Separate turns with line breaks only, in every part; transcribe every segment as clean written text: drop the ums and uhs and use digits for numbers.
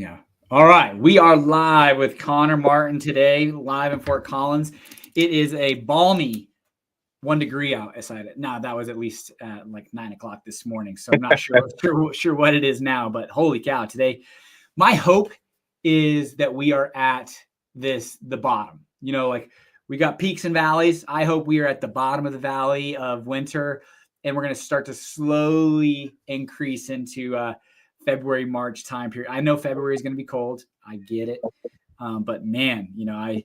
Yeah. All right. We are live with Connor Martin today, live in Fort Collins. It is a balmy 1 degree outside. No, that was at least like 9 o'clock this morning. So I'm not sure what it is now, but holy cow, today, my hope is that we are at the bottom. You know, like we got peaks and valleys. I hope we are at the bottom of the valley of winter, and we're going to start to slowly increase into February, March time period. I know February is going to be cold. I get it. But man, you know, I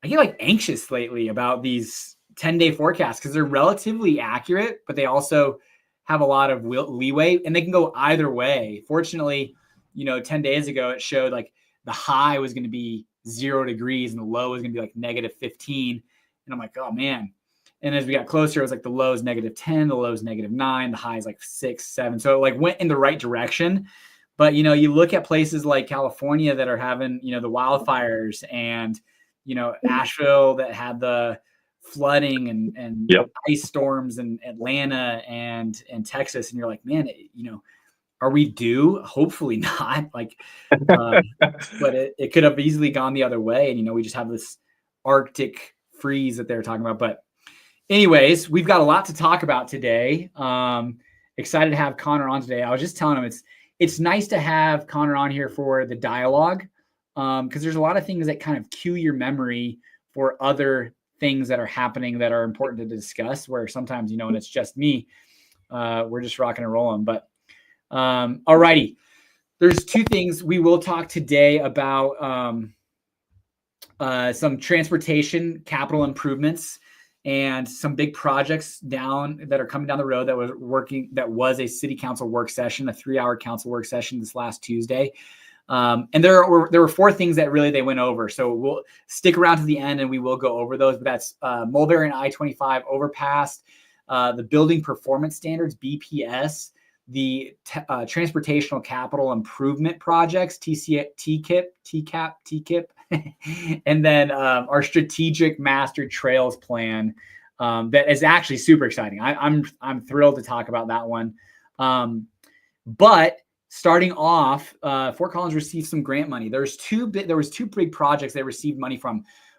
get like anxious lately about these 10-day forecasts because they're relatively accurate, but they also have a lot of leeway and they can go either way. Fortunately, you know, 10 days ago, it showed like the high was going to be 0 degrees and the low was going to be like -15. And I'm like, oh man. And as we got closer, it was like the low is -10, the low is -9, the high is like 6, 7. So it like went in the right direction. But, you know, you look at places like California that are having, you know, the wildfires and, you know, Asheville that had the flooding and ice storms in Atlanta and Texas. And you're like, man, you know, are we due? Hopefully not. Like, but it could have easily gone the other way. And, you know, we just have this Arctic freeze that they're talking about. But anyways, we've got a lot to talk about today. Excited to have Connor on today. I was just telling him it's nice to have Connor on here for the dialogue because there's a lot of things that kind of cue your memory for other things that are happening that are important to discuss, where sometimes, you know, when it's just me, we're just rocking and rolling. But all righty. There's two things we will talk today about, some transportation capital improvements and some big projects that are coming down the road that was a city council work session, a 3-hour council work session this last Tuesday. And there were 4 things that really they went over. So we'll stick around to the end and we will go over those, but that's Mulberry and I25 overpass, the building performance standards, BPS, the transportational capital improvement projects, TCAP, TCAP, and then our strategic master trails plan that is actually super exciting. I'm thrilled to talk about that one. But starting off, Fort Collins received some grant money. There was 2 big projects they received money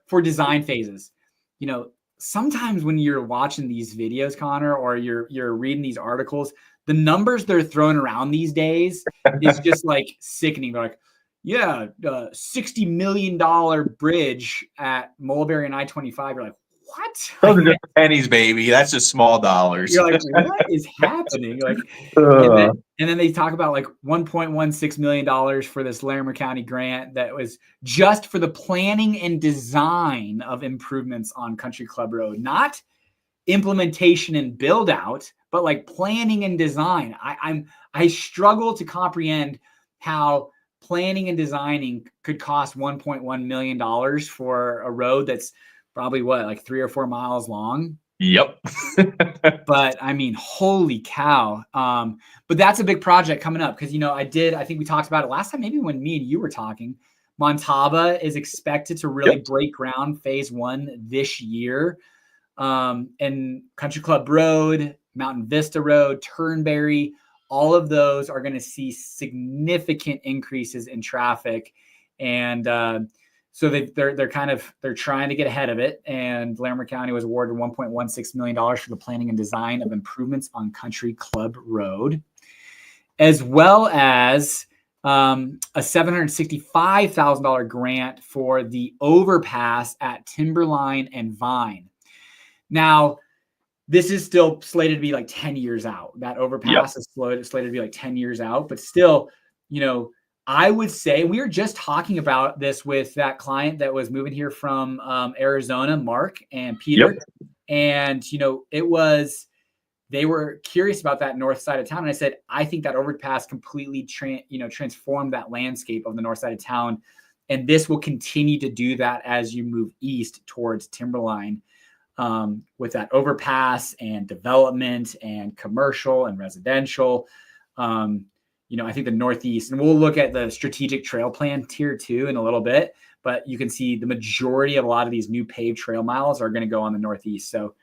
for design phases. You know, sometimes when you're watching these videos, Connor, or you're reading these articles, the numbers they're throwing around these days is just like sickening. They're like, yeah, $60 million bridge at Mulberry and I25. You're like, what?
Those are just pennies, baby. That's just small dollars.
You're like, what is happening? Like, and then they talk about like $1.16 million for this Larimer County grant that was just for the planning and design of improvements on Country Club Road, not implementation and build out, but like planning and design. I struggle to comprehend how planning and designing could cost $1.1 million for a road that's probably like 3 or 4 miles long.
Yep.
But I mean, holy cow. But that's a big project coming up because, you know, I think we talked about it last time, maybe when me and you were talking. Montava is expected to really break ground phase 1 this year. And Country Club Road, Mountain Vista Road, Turnberry, all of those are going to see significant increases in traffic. And so they're trying to get ahead of it. And Larimer County was awarded $1.16 million for the planning and design of improvements on Country Club Road, as well as a $765,000 grant for the overpass at Timberline and Vine. Now, this is still slated to be like 10 years out. That overpass is slated to be like 10 years out. But still, you know, I would say we were just talking about this with that client that was moving here from Arizona, Mark and Peter. And, you know, they were curious about that north side of town. And I said, I think that overpass completely transformed that landscape of the north side of town. And this will continue to do that as you move east towards Timberline. With that overpass and development and commercial and residential, you know, I think the Northeast, and we'll look at the strategic trail plan tier 2 in a little bit, but you can see the majority of a lot of these new paved trail miles are going to go on the Northeast. So,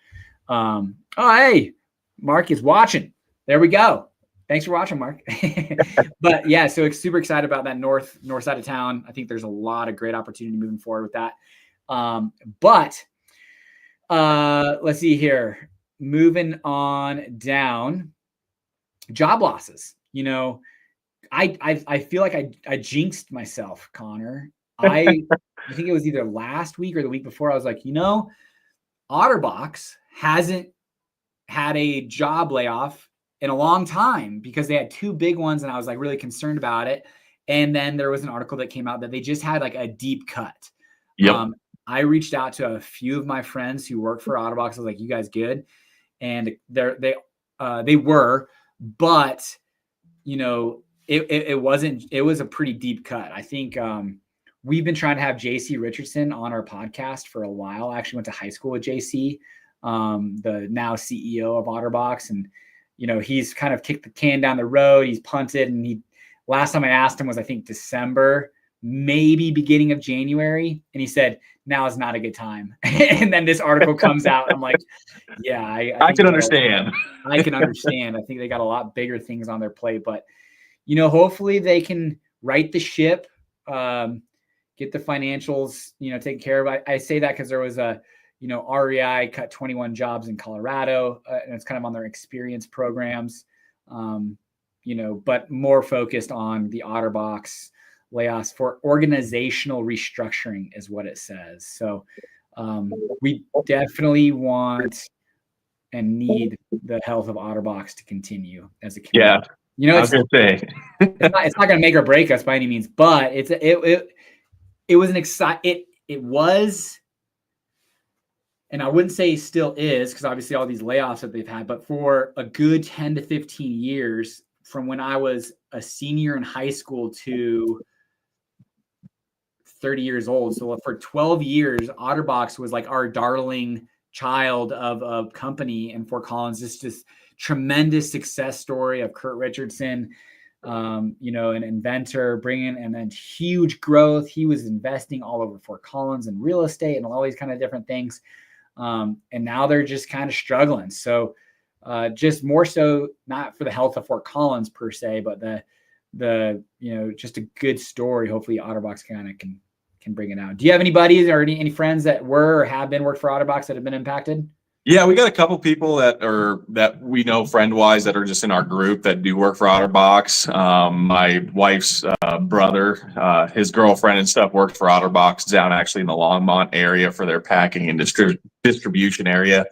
oh, hey, Mark is watching. There we go. Thanks for watching, Mark. But yeah, so it's super excited about that north side of town. I think there's a lot of great opportunity moving forward with that. But let's see here. Moving on down, job losses. You know, I feel like I jinxed myself, Connor. I think it was either last week or the week before. I was like, OtterBox hasn't had a job layoff in a long time because they had two big ones, and I was like really concerned about it. And then there was an article that came out that they just had like a deep cut.
Yep.
I reached out to a few of my friends who work for OtterBox. I was like, "You guys good?" And they were, but it wasn't. It was a pretty deep cut. I think we've been trying to have JC Richardson on our podcast for a while. I actually went to high school with JC, the now CEO of OtterBox, and he's kind of kicked the can down the road. He's punted, and last time I asked him was I think December, maybe beginning of January, and he said now is not a good time. And then this article comes out. I'm like, yeah,
I can understand.
I can understand. I think they got a lot bigger things on their plate, but hopefully they can right the ship, get the financials, taken care of. I say that because there was a, REI cut 21 jobs in Colorado, and it's kind of on their experience programs, but more focused on the OtterBox layoffs for organizational restructuring is what it says. So we definitely want and need the health of OtterBox to continue as a community.
Yeah. I was going to say
it's not going to make or break us by any means, but it was an it was, and I wouldn't say still is, because obviously all these layoffs that they've had, but for a good 10 to 15 years, from when I was a senior in high school to 30 years old. So for 12 years, OtterBox was like our darling child of a company in Fort Collins. This tremendous success story of Kurt Richardson, an inventor bringing, and then huge growth. He was investing all over Fort Collins in real estate and all these kind of different things. And now they're just kind of struggling. So just more so, not for the health of Fort Collins per se, but the just a good story. Hopefully OtterBox kind of can bring it out. Do you have any buddies or any friends that were or have been worked for OtterBox that have been impacted?
Yeah, we got a couple people that we know friend wise that are just in our group that do work for OtterBox. My wife's brother, his girlfriend and stuff worked for OtterBox down actually in the Longmont area for their packing and distribution area.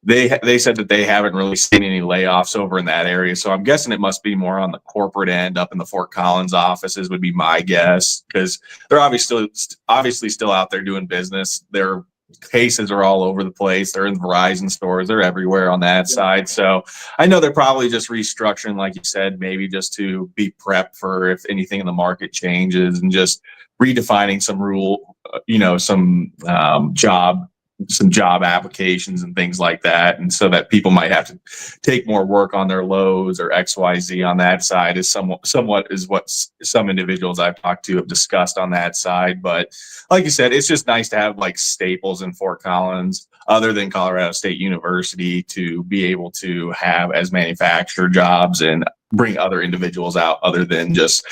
They said that they haven't really seen any layoffs over in that area. So I'm guessing it must be more on the corporate end up in the Fort Collins offices would be my guess, because they're obviously still out there doing business. Their cases are all over the place. They're in Verizon stores. They're everywhere on that side. So I know they're probably just restructuring, like you said, maybe just to be prepped for if anything in the market changes, and just redefining some job applications and things like that. And so that people might have to take more work on their loads or XYZ on that side is somewhat is what some individuals I've talked to have discussed on that side. But like you said, it's just nice to have like staples in Fort Collins other than Colorado State University to be able to have as manufacturer jobs and bring other individuals out other than just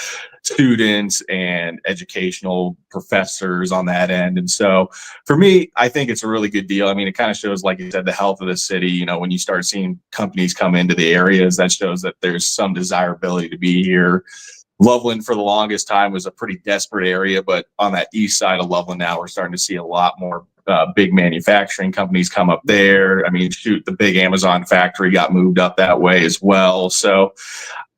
students and educational professors on that end. And so for me, I think it's a really good deal. I mean, it kind of shows, like you said, the health of the city. When you start seeing companies come into the areas, that shows that there's some desirability to be here. Loveland for the longest time was a pretty desperate area, but on that east side of Loveland now, we're starting to see a lot more big manufacturing companies come up there. I mean, shoot, the big Amazon factory got moved up that way as well. So,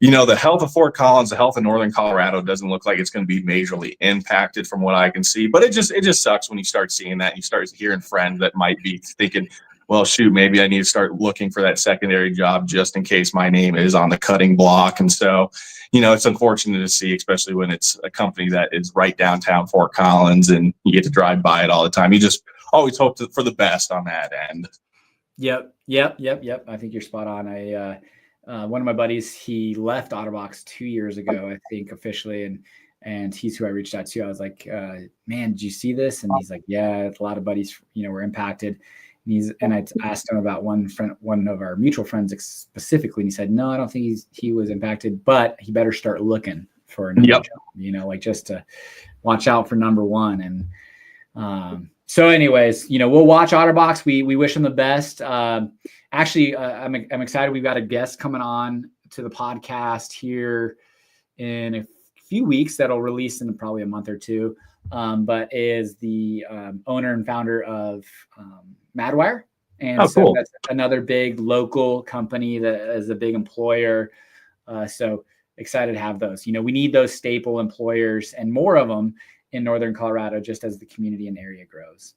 the health of Fort Collins, the health of Northern Colorado doesn't look like it's going to be majorly impacted from what I can see. But it just sucks when you start seeing that. And you start hearing friends that might be thinking, well, shoot, maybe I need to start looking for that secondary job just in case my name is on the cutting block. And so, it's unfortunate to see, especially when it's a company that is right downtown Fort Collins and you get to drive by it all the time. You just always hope for the best on that end.
Yep. I think you're spot on. One of my buddies, he left OtterBox 2 years ago, I think officially. And he's who I reached out to. I was like, man, did you see this? And he's like, yeah, a lot of buddies, were impacted. And I asked him about one of our mutual friends specifically, and he said, no, I don't think he was impacted, but he better start looking for another job, like just to watch out for number one. And so anyways, we'll watch OtterBox. We wish them the best. Actually, I'm excited. We've got a guest coming on to the podcast here in a few weeks that'll release in probably a month or two, but is the owner and founder of Madwire. And so cool. That's another big local company that is a big employer. So excited to have those. We need those staple employers and more of them in Northern Colorado, just as the community and area grows.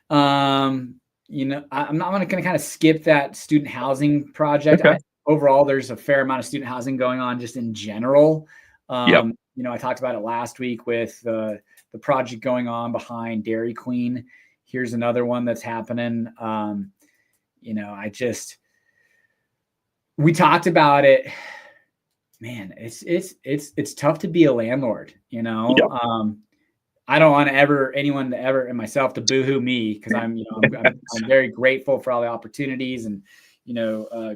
I'm going to kind of skip that student housing project. Okay. Overall, there's a fair amount of student housing going on just in general. I talked about it last week with the project going on behind Dairy Queen. Here's another one that's happening. We talked about it, man. It's tough to be a landlord, I don't want anyone to ever, and myself, to boohoo me, because I'm very grateful for all the opportunities and,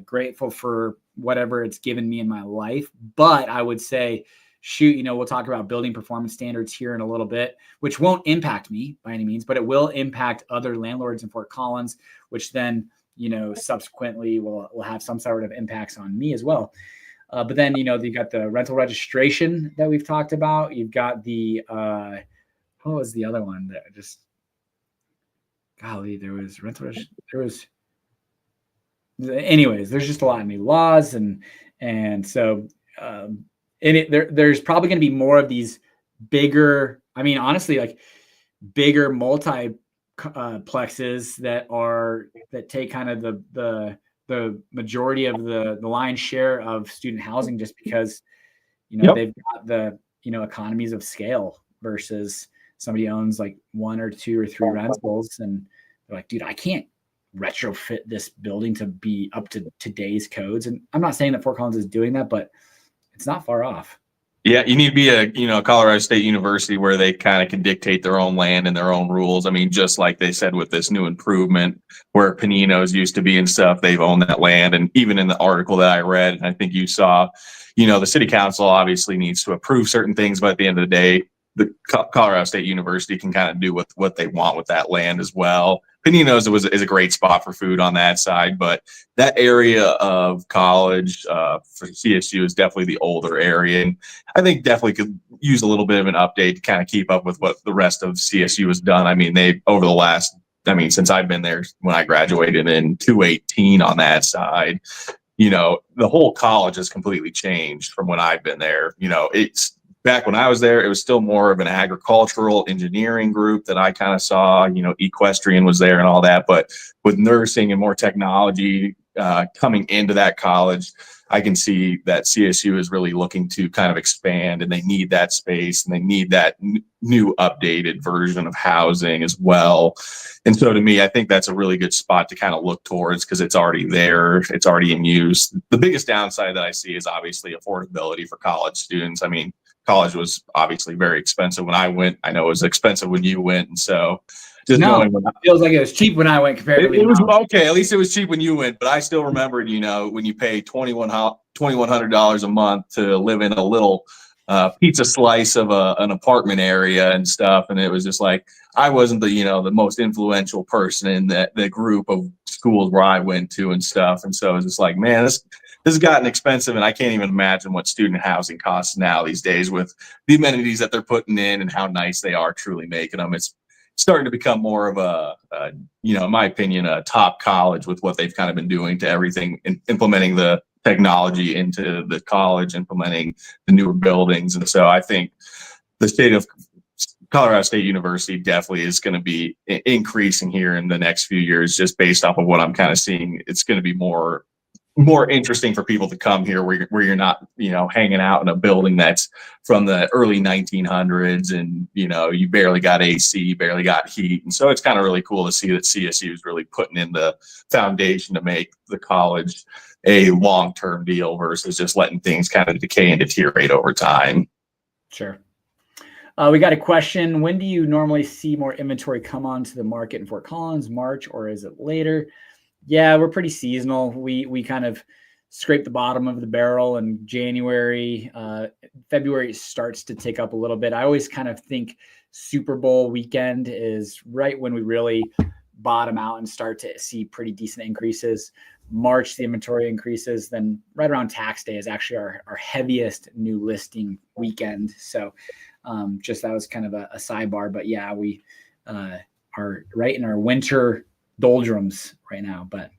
grateful for whatever it's given me in my life. But I would say, shoot, we'll talk about building performance standards here in a little bit, which won't impact me by any means, but it will impact other landlords in Fort Collins, which then, subsequently will have some sort of impacts on me as well. But then, you've got the rental registration that we've talked about. You've got the, what was the other one that there was rental registration. Anyways, there's just a lot of new laws. And so, there's probably going to be more of these bigger, honestly, like bigger multiplexes that take kind of the majority of the lion's share of student housing, just because, they've got the, economies of scale versus somebody owns like 1 or 2 or 3 rentals. And they're like, dude, I can't retrofit this building to be up to today's codes. And I'm not saying that Fort Collins is doing that, but it's not far off.
Yeah, you need to be a Colorado State University where they kind of can dictate their own land and their own rules. Just like they said with this new improvement where Panino's used to be and stuff, they've owned that land. And even in the article that I read, I think you saw, the city council obviously needs to approve certain things, but at the end of the day, the Colorado State University can kind of do with what they want with that land as well. Panino's is a great spot for food on that side, but that area of college for CSU is definitely the older area. And I think definitely could use a little bit of an update to kind of keep up with what the rest of CSU has done. They, over the last, since I've been there, when I graduated in 2018 on that side, the whole college has completely changed from when I've been there. It's, back when I was there, it was still more of an agricultural engineering group that I kind of saw, equestrian was there and all that. But with nursing and more technology coming into that college, I can see that CSU is really looking to kind of expand, and they need that space and they need that new updated version of housing as well. And so to me, I think that's a really good spot to kind of look towards because it's already there. It's already in use. The biggest downside that I see is obviously affordability for college students. College was obviously very expensive when I went. I know it was expensive when you went. And so just
it feels like it was cheap when I went comparatively.
It was okay. At least it was cheap when you went, but I still remembered, when you pay $2,100 a month to live in a little pizza slice of an apartment area and stuff. And it was just like, I wasn't the most influential person in the group of schools where I went to and stuff. And so it was just like, man, this has gotten expensive, and I can't even imagine what student housing costs now these days with the amenities that they're putting in and how nice they are truly making them. It's starting to become more of a in my opinion, a top college with what they've kind of been doing to everything, implementing the technology into the college, implementing the newer buildings. And so I think the state of Colorado State University definitely is going to be increasing here in the next few years, just based off of what I'm kind of seeing. It's going to be more interesting for people to come here where you're not, hanging out in a building that's from the early 1900s and, you barely got AC, barely got heat. And so it's kind of really cool to see that CSU is really putting in the foundation to make the college a long-term deal versus just letting things kind of decay and deteriorate over time.
Sure. We got a question. When do you normally see more inventory come onto the market in Fort Collins, March, or is it later? Yeah, we're pretty seasonal. We kind of scrape the bottom of the barrel in January. February starts to tick up a little bit. I always kind of think Super Bowl weekend is right when we really bottom out and start to see pretty decent increases. March, the inventory increases. Then right around tax day is actually our heaviest new listing weekend. So just that was kind of a sidebar. But yeah, we are right in our winter doldrums right now. But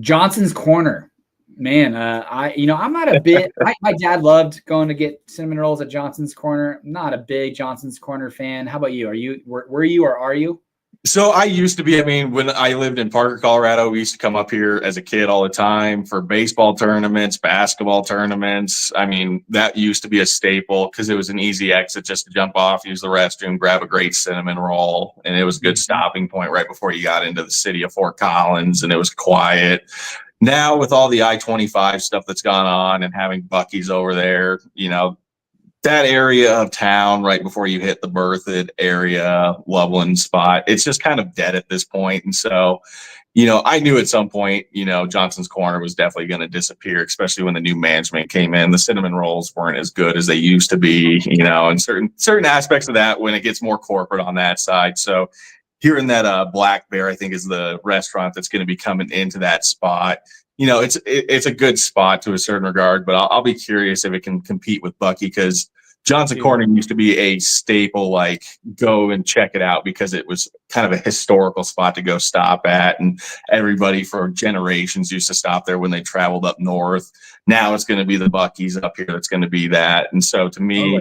Johnson's Corner, man, I'm not a bit. My dad loved going to get cinnamon rolls at Johnson's Corner. I'm not a big Johnson's Corner fan. How about you? Were you or are you?
So I used to be, when I lived in Parker, Colorado, we used to come up here as a kid all the time for baseball tournaments, basketball tournaments. That used to be a staple because it was an easy exit just to jump off, use the restroom, grab a great cinnamon roll. And it was a good stopping point right before you got into the city of Fort Collins, and it was quiet. Now with all the I-25 stuff that's gone on and having Buc-ee's over there, that area of town right before you hit the Berthoud area, Loveland spot, it's just kind of dead at this point. And so, I knew at some point, Johnson's Corner was definitely going to disappear, especially when the new management came in. The cinnamon rolls weren't as good as they used to be, and certain aspects of that when it gets more corporate on that side. So hearing that Black Bear, I think, is the restaurant that's going to be coming into that spot. It's a good spot to a certain regard, but I'll be curious if it can compete with Buc-ee, because Johnson Corner used to be a staple, like go and check it out, because it was kind of a historical spot to go stop at. And everybody for generations used to stop there when they traveled up north. Now it's going to be the Buc-ee's up here that's going to be that. And so to me,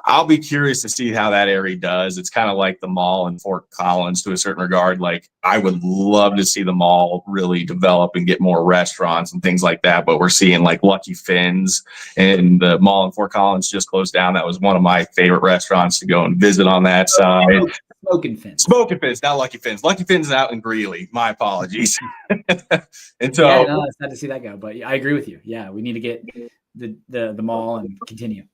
I'll be curious to see how that area does. It's kind of like the mall in Fort Collins to a certain regard. Like, I would love to see the mall really develop and get more restaurants and things like that. But we're seeing like Lucky Finn's, and the mall in Fort Collins just closed down. That was one of my favorite restaurants to go and visit on that side.
Smoking Fins,
not Lucky Finn's. Lucky Finn's is out in Greeley. My apologies. And so,
it's sad to see that go. But I agree with you. Yeah, we need to get the mall and continue.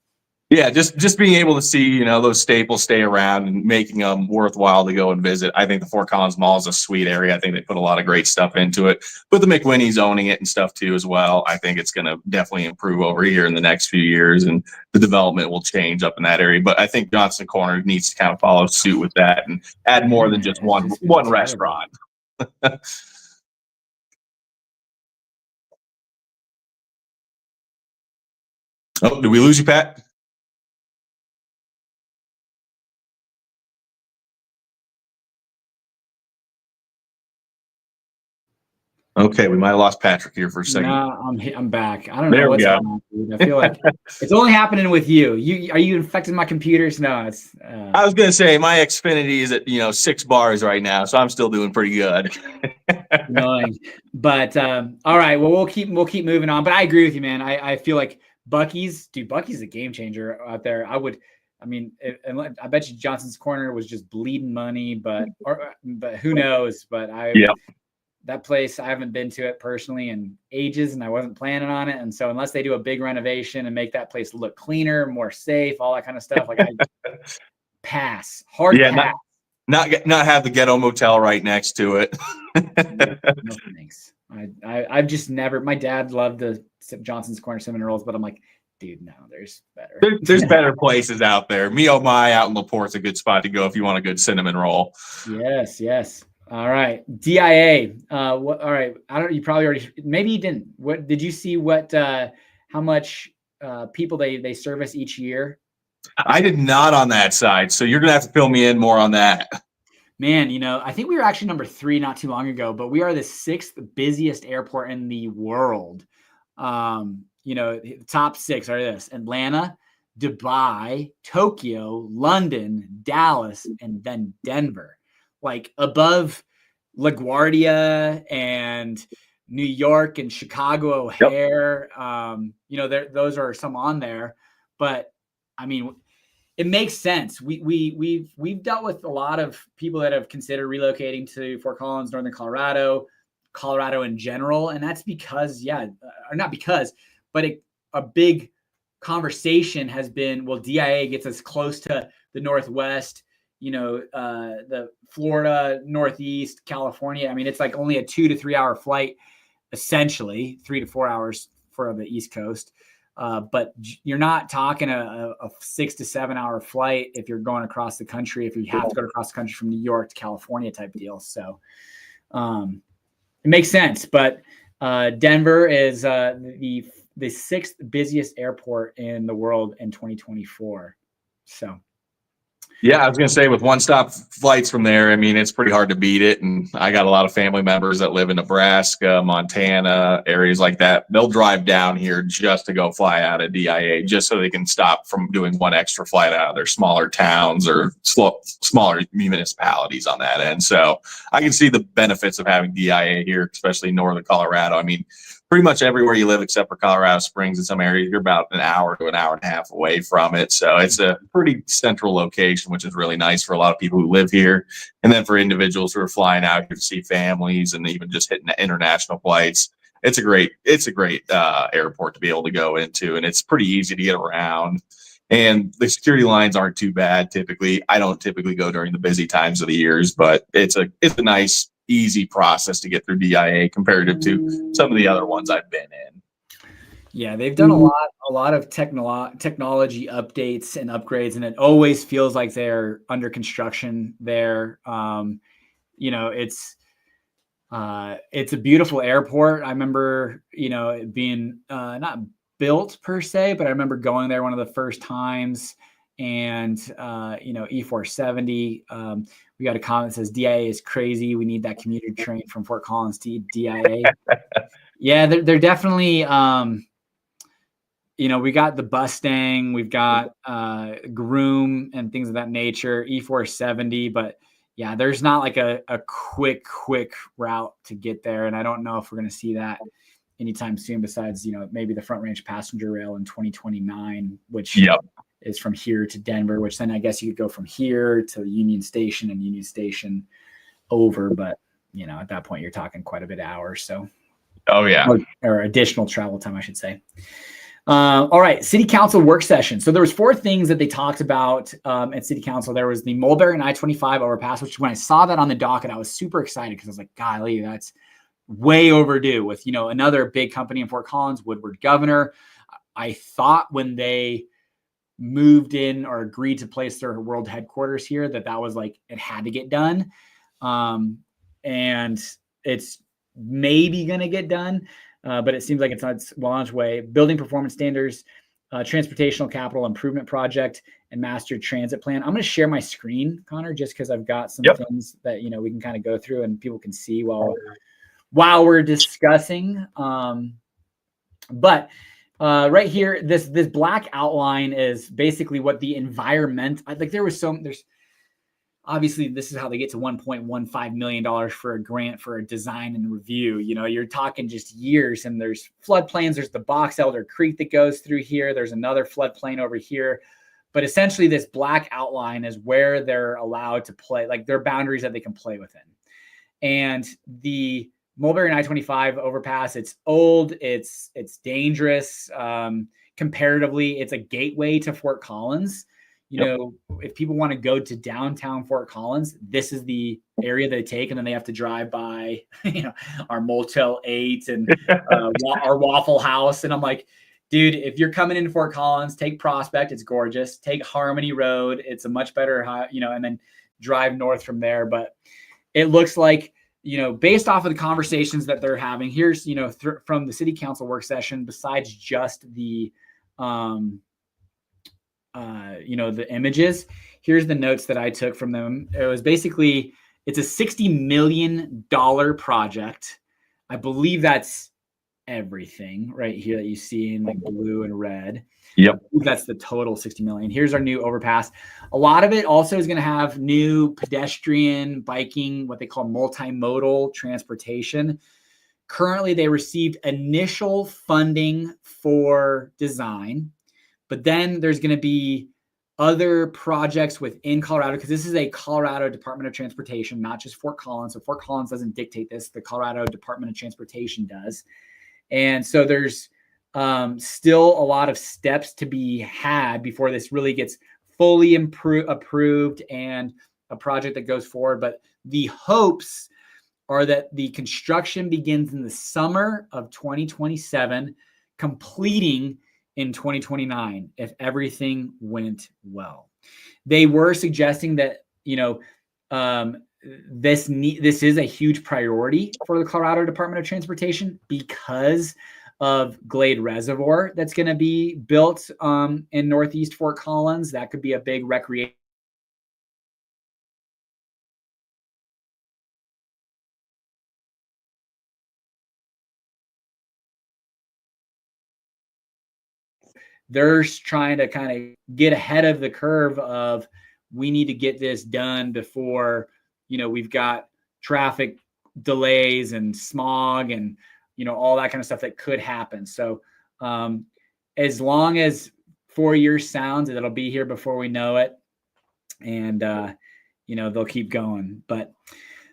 Yeah, just being able to see, those staples stay around and making them worthwhile to go and visit. I think the Fort Collins Mall is a sweet area. I think they put a lot of great stuff into it. But the McWhinney's owning it and stuff too as well. I think it's going to definitely improve over here in the next few years, and the development will change up in that area. But I think Johnson Corner needs to kind of follow suit with that and add more than just one restaurant. Oh, did we lose you, Pat? Okay, we might have lost Patrick here for a second.
No, I'm back. I don't know what's going on, dude. I feel like it's only happening with you. Are you infecting my computers? No, it's.
I was gonna say my Xfinity is at 6 bars right now, so I'm still doing pretty good.
Annoying, but all right. Well, we'll keep moving on. But I agree with you, man. I feel like Buc-ee's a game changer out there. I bet you Johnson's Corner was just bleeding money, but who knows? But that place, I haven't been to it personally in ages, and I wasn't planning on it. And so unless they do a big renovation and make that place look cleaner, more safe, all that kind of stuff, like I pass. Pass.
Not have the ghetto motel right next to it.
No thanks. I've just never. My dad loved the Johnson's Corner cinnamon rolls, but I'm like, dude, no, there's better.
There's better places out there. Oh My out in LaPorte's a good spot to go if you want a good cinnamon roll.
Yes. All right, DIA. All right, I don't. You probably already. Maybe you didn't. What did you see? How much people they service each year?
I did not on that side, so you're gonna have to fill me in more on that.
Man, I think we were actually number 3 not too long ago, but we are the 6th busiest airport in the world. The top 6 are this: Atlanta, Dubai, Tokyo, London, Dallas, and then Denver. Like above LaGuardia and New York and Chicago O'Hare. Yep. Those are some on there, but it makes sense. We've dealt with a lot of people that have considered relocating to Fort Collins, Northern Colorado in general, and that's because, but a big conversation has been, well, DIA gets us close to the Northwest, the Florida, Northeast, California. I mean, it's like only a 2 to 3 hour flight, essentially 3 to 4 hours for the East Coast. But you're not talking a 6 to 7 hour flight if you're going across the country, if you have to go across the country from New York to California type deal. So it makes sense. But Denver is the sixth busiest airport in the world in 2024. So.
Yeah, I was going to say with one-stop flights from there, I mean, it's pretty hard to beat it. And I got a lot of family members that live in Nebraska, Montana, areas like that. They'll drive down here just to go fly out of DIA, just so they can stop from doing one extra flight out of their smaller towns or smaller municipalities on that end. So I can see the benefits of having DIA here, especially northern Colorado. I mean, pretty much everywhere you live except for Colorado Springs in some areas, you're about an hour to an hour and a half away from it. So it's a pretty central location, which is really nice for a lot of people who live here. And then for individuals who are flying out here to see families and even just hitting international flights, it's a great airport to be able to go into. And it's pretty easy to get around. And the security lines aren't too bad typically. I don't typically go during the busy times of the years, but it's a nice, easy process to get through DIA comparative to some of the other ones I've been in.
Yeah, they've done a lot of technology updates and upgrades, and it always feels like they're under construction there. It's a beautiful airport. I remember, it being not built per se, but I remember going there one of the first times, and E470. We got a comment that says DIA is crazy. We need that commuter train from Fort Collins to DIA. Yeah, they're definitely, we got the Mustang, we've got Groom and things of that nature, E470, but yeah, there's not like a quick route to get there. And I don't know if we're going to see that anytime soon besides, maybe the Front Range passenger rail in 2029, which is from here to Denver, which then I guess you could go from here to Union Station and Union Station over. But, at that point, you're talking quite a bit of hours. So, or additional travel time, I should say. All right, City Council work session. So there was 4 things that they talked about at City Council. There was the Mulberry I25 overpass, which when I saw that on the docket, I was super excited because I was like, golly, that's way overdue with, another big company in Fort Collins, Woodward Governor. I thought when they moved in or agreed to place their world headquarters here, that was like, it had to get done. And it's maybe going to get done, but it seems like it's well on its way. Building performance standards, transportational capital improvement project, and master transit plan. I'm going to share my screen, Connor, just because I've got some things that, we can kind of go through and people can see while we're discussing. But right here, this black outline is basically what the environment, like there's obviously this is how they get to $1.15 million for a grant for a design and review. You're talking just years, and there's floodplains. There's the Box Elder Creek that goes through here. There's another floodplain over here. But essentially this black outline is where they're allowed to play, like their boundaries that they can play within. And the Mulberry I25 overpass, it's old, it's dangerous. Comparatively, it's a gateway to Fort Collins. If people want to go to downtown Fort Collins, this is the area they take, and then they have to drive by, our Motel 8 and our Waffle House. And I'm like, dude, if you're coming into Fort Collins, take Prospect, it's gorgeous. Take Harmony Road, it's a much better, and then drive north from there. But it looks like, based off of the conversations that they're having, here's, from the City Council work session, besides just the, the images, here's the notes that I took from them. It was basically, it's a $60 million project. I believe that's everything right here that you see in like blue and red.
Yep.
That's the total 60 million. Here's our new overpass. A lot of it also is going to have new pedestrian, biking, what they call multimodal transportation. Currently, they received initial funding for design, but then there's going to be other projects within Colorado, because this is a Colorado Department of Transportation, not just Fort Collins. So Fort Collins doesn't dictate this. The Colorado Department of Transportation does. And so there's Still a lot of steps to be had before this really gets fully approved and a project that goes forward. But the hopes are that the construction begins in the summer of 2027, completing in 2029 if everything went well. They were suggesting that, this is a huge priority for the Colorado Department of Transportation because of Glade Reservoir that's going to be built in Northeast Fort Collins. That could be a big recreation. They're trying to kind of get ahead of the curve of, we need to get this done before, we've got traffic delays and smog and, all that kind of stuff that could happen. So as long as 4 years sounds, it'll be here before we know it. And, they'll keep going. But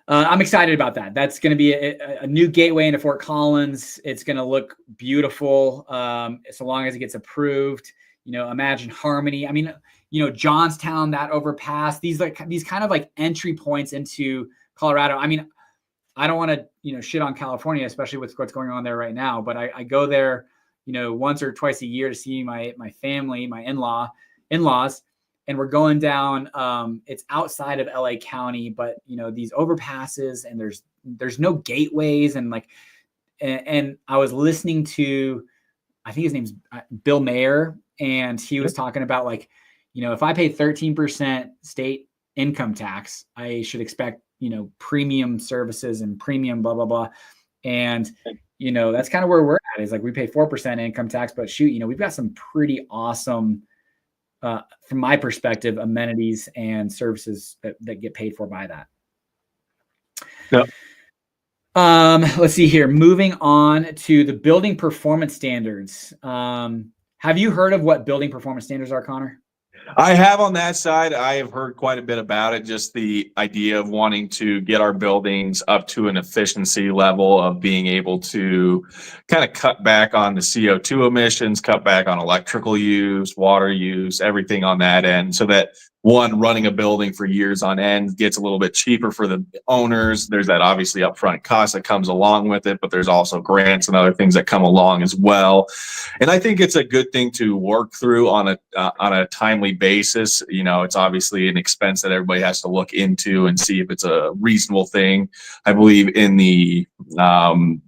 I'm excited about that. That's going to be a new gateway into Fort Collins. It's going to look beautiful so long as it gets approved. Imagine Harmony. I mean, Johnstown, that overpass. These kind of like entry points into Colorado. I mean, I don't want to shit on California, especially with what's going on there right now. But I go there once or twice a year to see my family, my in-laws. And we're going down, it's outside of LA County, but these overpasses, and there's no gateways, and and I was listening to, I think his name's Bill Mayer, and he was talking about if I pay 13% state income tax, I should expect, premium services and premium blah, blah, blah. And, that's kind of where we're at, is we pay 4% income tax, but shoot, we've got some pretty awesome, from my perspective, amenities and services that get paid for by that.
Yep.
Let's see here. Moving on to the building performance standards. Have you heard of what building performance standards are, Connor?
I have on that side. I have heard quite a bit about it. Just the idea of wanting to get our buildings up to an efficiency level of being able to kind of cut back on the CO2 emissions, cut back on electrical use, water use, everything on that end, so that running a building for years on end gets a little bit cheaper for the owners. There's that obviously upfront cost that comes along with it, but there's also grants and other things that come along as well. And I think it's a good thing to work through on a timely basis. It's obviously an expense that everybody has to look into and see if it's a reasonable thing. I believe in the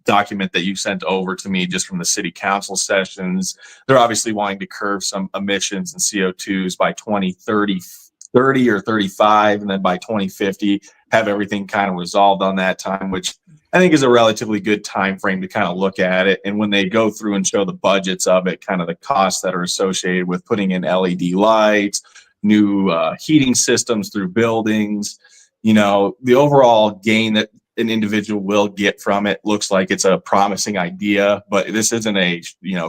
document that you sent over to me just from the city council sessions, they're obviously wanting to curb some emissions and CO2s by 2030 or 35, and then by 2050 have everything kind of resolved on that time, which I think is a relatively good time frame to kind of look at it. And when they go through and show the budgets of it, kind of the costs that are associated with putting in LED lights, new heating systems through buildings, the overall gain that an individual will get from it looks like it's a promising idea, but this isn't a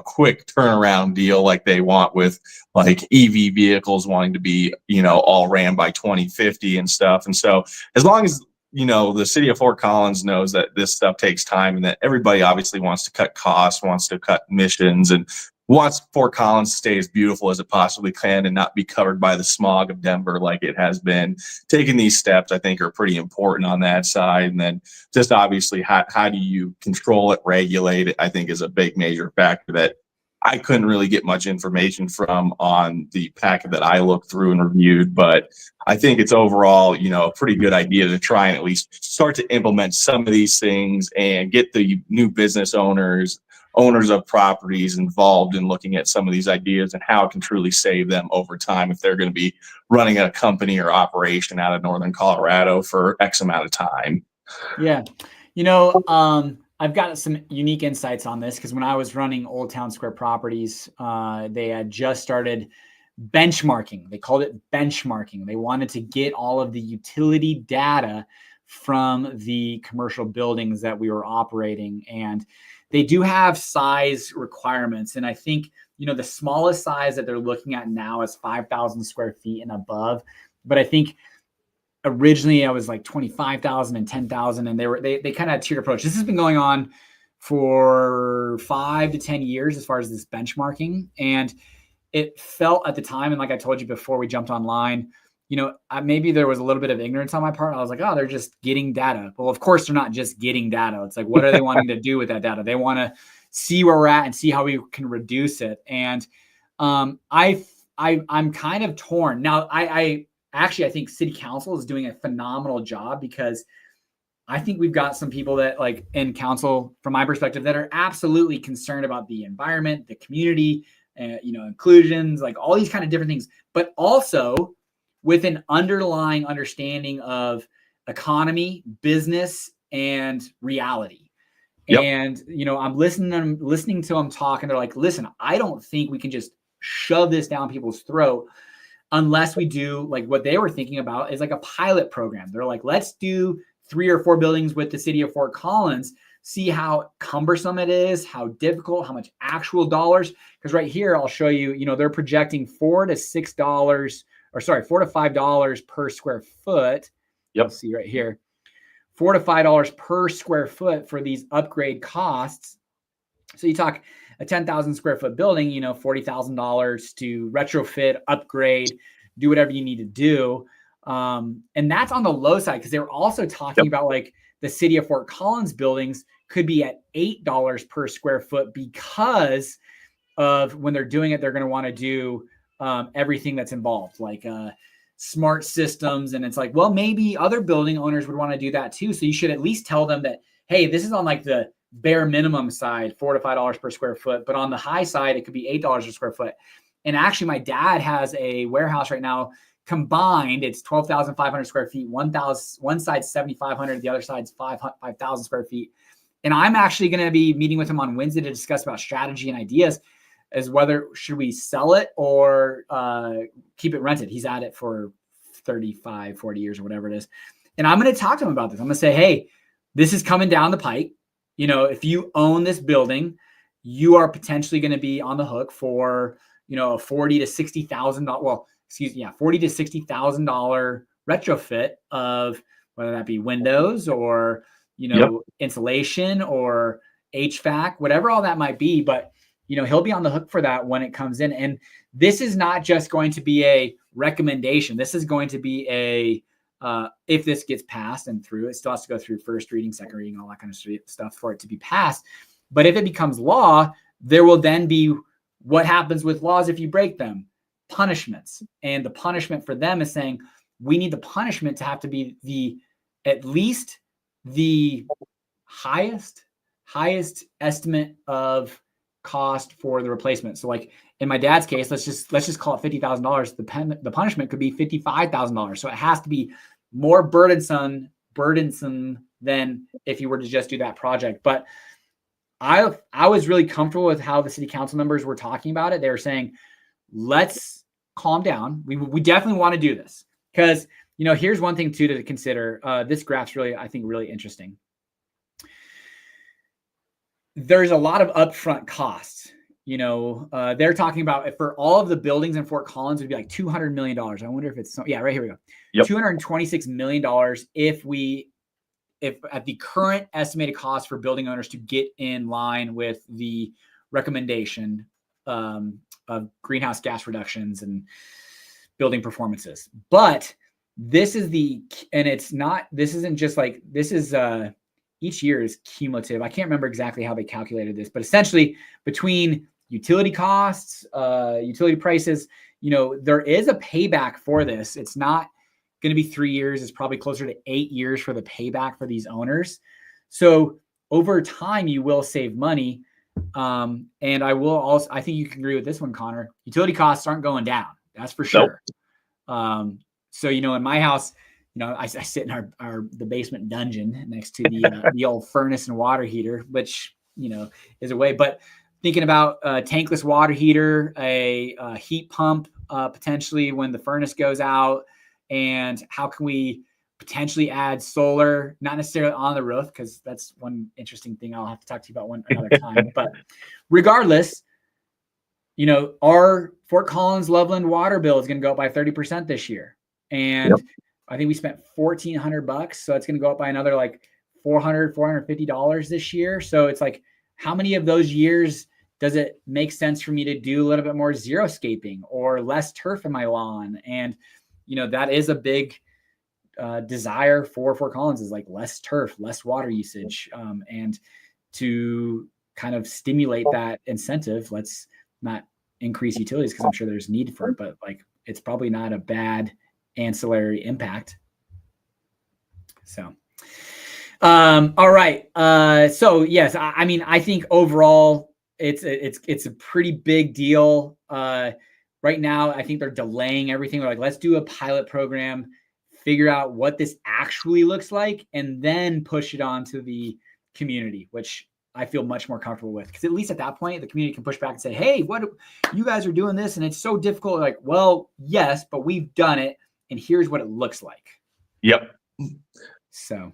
quick turnaround deal like they want with EV vehicles wanting to be all ran by 2050 and stuff. And so as long as the city of Fort Collins knows that this stuff takes time, and that everybody obviously wants to cut costs, wants to cut emissions, and wants Fort Collins to stay as beautiful as it possibly can and not be covered by the smog of Denver like it has been. Taking these steps, I think, are pretty important on that side. And then just obviously how do you control it, regulate it, I think is a big major factor that I couldn't really get much information from on the packet that I looked through and reviewed. But I think it's overall, a pretty good idea to try and at least start to implement some of these things and get the new business owners of properties involved in looking at some of these ideas and how it can truly save them over time if they're going to be running a company or operation out of Northern Colorado for X amount of time.
Yeah. I've got some unique insights on this because when I was running Old Town Square Properties, they had just started benchmarking. They called it benchmarking. They wanted to get all of the utility data from the commercial buildings that we were operating. And they do have size requirements. And I think, the smallest size that they're looking at now is 5,000 square feet and above. But I think originally I was 25,000 and 10,000, and they kind of had tiered approach. This has been going on for 5 to 10 years as far as this benchmarking. And it felt at the time, and like I told you before we jumped online, maybe there was a little bit of ignorance on my part. I was like, oh, they're just getting data. Well, of course, they're not just getting data. It's like, what are they wanting to do with that data? They want to see where we're at and see how we can reduce it. And I'm kind of torn. Now, I think city council is doing a phenomenal job, because I think we've got some people that, like, in council, from my perspective, that are absolutely concerned about the environment, the community, inclusions, like all these kind of different things, but also with an underlying understanding of economy, business, and reality. Yep. And, I'm listening to them talk, and they're like, listen, I don't think we can just shove this down people's throat unless we do, like, what they were thinking about is like a pilot program. They're like, let's do 3 or 4 buildings with the city of Fort Collins, see how cumbersome it is, how difficult, how much actual dollars. Because right here, I'll show you, they're projecting $4 to $5 per square foot.
Yep.
Let's see right here, $4 to $5 per square foot for these upgrade costs. So you talk a 10,000 square foot building, $40,000 to retrofit, upgrade, do whatever you need to do. And that's on the low side, because they were also talking about, like, the city of Fort Collins buildings could be at $8 per square foot, because of when they're doing it, they're going to want to do everything that's involved, like smart systems. And it's like, well, maybe other building owners would want to do that too. So you should at least tell them that, hey, this is on like the bare minimum side, $4 to $5 per square foot, but on the high side, it could be $8 a square foot. And actually, my dad has a warehouse right now. Combined, it's 12,500 square feet. One side's 7,500, the other side's 5,000 square feet. And I'm actually going to be meeting with him on Wednesday to discuss about strategy and ideas, as whether should we sell it or keep it rented. He's at it for 35, 40 years or whatever it is. And I'm going to talk to him about this. I'm going to say, hey, this is coming down the pike. If you own this building, you are potentially going to be on the hook for, a $40,000 to $60,000. $40,000 to $60,000 retrofit of whether that be windows or, insulation or HVAC, whatever all that might be. But, he'll be on the hook for that when it comes in. And this is not just going to be a recommendation. This is going to be if this gets passed and through, it still has to go through first reading, second reading, all that kind of stuff for it to be passed. But if it becomes law, there will then be what happens with laws if you break them. Punishments. And the punishment for them is saying we need the punishment to have to be at least the highest estimate of cost for the replacement. So, like in my dad's case, let's just call it $50,000. The punishment could be $55,000. So it has to be more burdensome than if you were to just do that project. But I was really comfortable with how the city council members were talking about it. They were saying, let's calm down. We definitely want to do this, because, here's one thing too to consider. This graph's really interesting. There's a lot of upfront costs. They're talking about, for all of the buildings in Fort Collins, would be like $200 million. I wonder if it's, right here we go. Yep. $226 million if at the current estimated cost for building owners to get in line with the recommendation of greenhouse gas reductions and building performances. But this is each year is cumulative. I can't remember exactly how they calculated this, but essentially between utility costs, utility prices, there is a payback for this. It's not going to be 3 years. It's probably closer to 8 years for the payback for these owners. So over time, you will save money. And I think you can agree with this one, Connor. Utility costs aren't going down. That's for sure. Nope. So, in my house, I sit in the basement dungeon next to the old furnace and water heater, which, is a way. But thinking about a tankless water heater, a heat pump, potentially when the furnace goes out, and how can we potentially add solar, not necessarily on the roof, because that's one interesting thing I'll have to talk to you about another time. But regardless, our Fort Collins Loveland water bill is going to go up by 30% this year. And I think we spent $1,400, so it's going to go up by another like $450 this year. So it's like, how many of those years does it make sense for me to do a little bit more xeriscaping or less turf in my lawn? And, that is a big desire for Fort Collins, is like less turf, less water usage. And to kind of stimulate that incentive, let's not increase utilities, because I'm sure there's need for it, but like, it's probably not a bad ancillary impact. So, all right. So yes, I mean, I think overall it's a pretty big deal. Right now, I think they're delaying everything. They're like, let's do a pilot program, figure out what this actually looks like, and then push it on to the community, which I feel much more comfortable with, because at least at that point, the community can push back and say, hey, what you guys are doing this, and it's so difficult. Like, well, yes, but we've done it, and here's what it looks like.
Yep.
So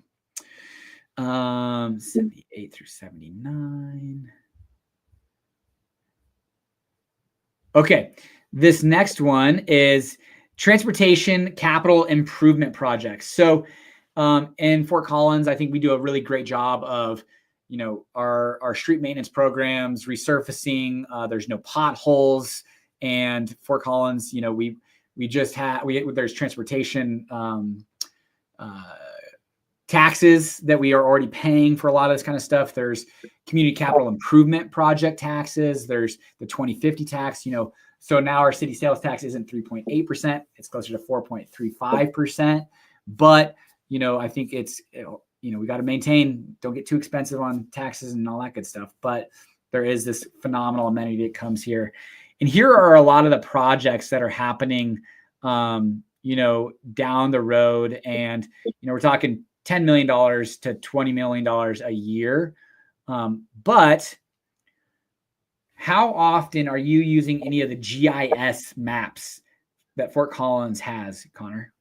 78 through 79. Okay, this next one is transportation capital improvement projects. So in Fort Collins, I think we do a really great job of, our street maintenance programs, resurfacing. There's no potholes, and Fort Collins, we just there's transportation taxes that we are already paying for a lot of this kind of stuff. There's community capital improvement project taxes. There's the 2050 tax, so now our city sales tax isn't 3.8%. It's closer to 4.35%. But, I think it's, we got to maintain, don't get too expensive on taxes and all that good stuff. But there is this phenomenal amenity that comes here. And here are a lot of the projects that are happening, down the road. And, we're talking $10 million to $20 million a year. But how often are you using any of the GIS maps that Fort Collins has, Connor?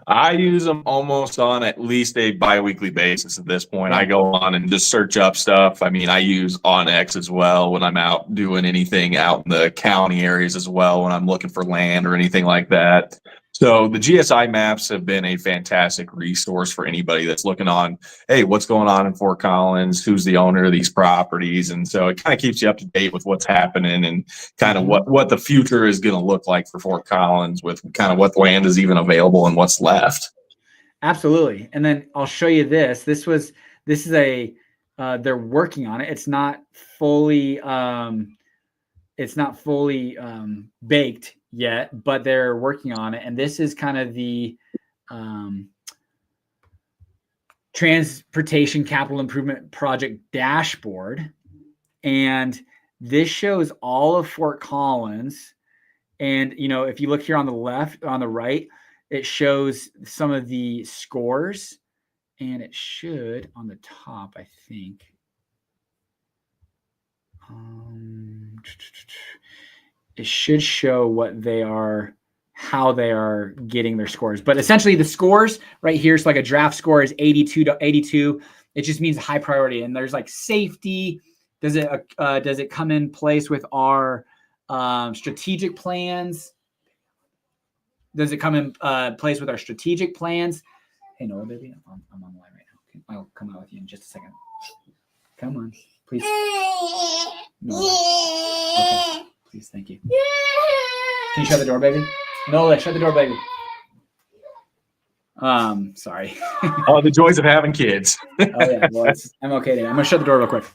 I use them almost on at least a biweekly basis at this point. I go on and just search up stuff. I mean, I use OnX as well when I'm out doing anything out in the county areas as well, when I'm looking for land or anything like that. So the GSI maps have been a fantastic resource for anybody that's looking on, hey, what's going on in Fort Collins? Who's the owner of these properties? And so it kind of keeps you up to date with what's happening and kind of what the future is going to look like for Fort Collins, with kind of what land is even available and what's left.
Absolutely. And then I'll show you this. This is a, they're working on it. It's not fully baked yet, but they're working on it. And this is kind of the transportation capital improvement project dashboard. And this shows all of Fort Collins. And, if you look here on the left, on the right, it shows some of the scores, and it should on the top, I think. It should show what they are, how they are getting their scores. But essentially the scores right here, so like a draft score is 82 to 82. It just means high priority. And there's like safety. Does it come in place with our strategic plans? Does it come in place with our strategic plans? Hey, Noah, baby, I'm on the line right now. I'll come out with you in just a second. Come on, please. Noah. Okay. Please, thank you. Can you shut the door, baby? Noah, shut the door, baby. Sorry.
Oh, the joys of having kids.
Oh yeah, well, I'm okay today. I'm gonna shut the door real quick.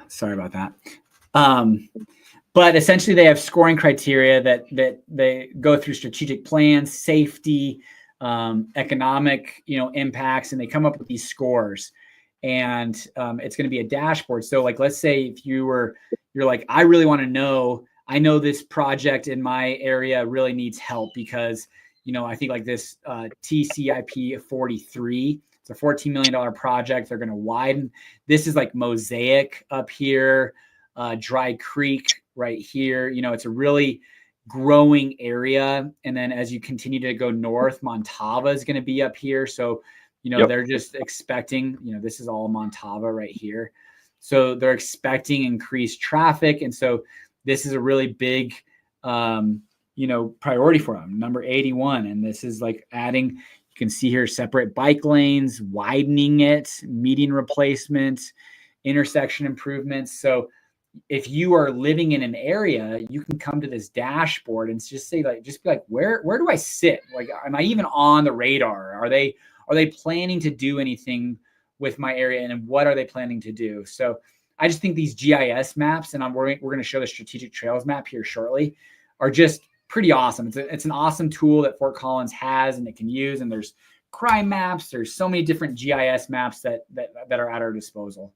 Sorry about that. But essentially they have scoring criteria that they go through strategic plans, safety, economic, impacts, and they come up with these scores. And it's going to be a dashboard. So like, let's say if you're like, I really want to know, I know this project in my area really needs help because, I think like this TCIP 43, it's a $14 million project. They're going to widen. This is like Mosaic up here, Dry Creek right here. It's a really growing area. And then as you continue to go north, Montava is going to be up here. So, they're just expecting, this is all Montava right here. So they're expecting increased traffic. And so this is a really big, priority for them. Number 81. And this is like adding, you can see here, separate bike lanes, widening it, median replacement, intersection improvements. So if you are living in an area, you can come to this dashboard and just say, like, just be like, where do I sit? Like, am I even on the radar? Are they planning to do anything with my area, and what are they planning to do? So I just think these GIS maps, and we're going to show the strategic trails map here shortly, are just pretty awesome. It's an awesome tool that Fort Collins has and it can use. And there's crime maps. There's so many different GIS maps that are at our disposal.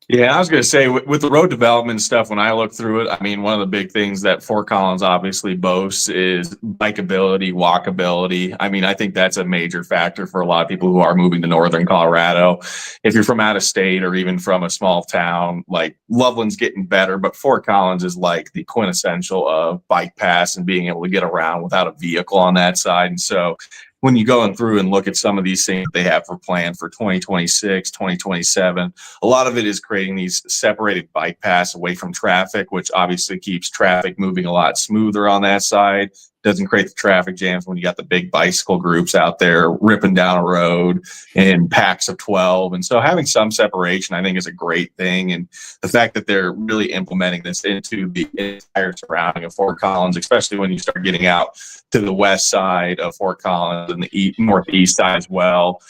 Yeah, I was going to say with the road development stuff, when I look through it, I mean, one of the big things that Fort Collins obviously boasts is bikeability, walkability. I mean, I think that's a major factor for a lot of people who are moving to northern Colorado. If you're from out of state or even from a small town, like Loveland's getting better, but Fort Collins is like the quintessential of bike pass and being able to get around without a vehicle on that side. And so when you go through and look at some of these things they have for planned for 2026, 2027, a lot of it is creating these separated bike paths away from traffic, which obviously keeps traffic moving a lot smoother on that side. Doesn't create the traffic jams when you got the big bicycle groups out there ripping down a road in packs of 12. And so having some separation, I think, is a great thing. And the fact that they're really implementing this into the entire surrounding of Fort Collins, especially when you start getting out to the west side of Fort Collins and the northeast side as well,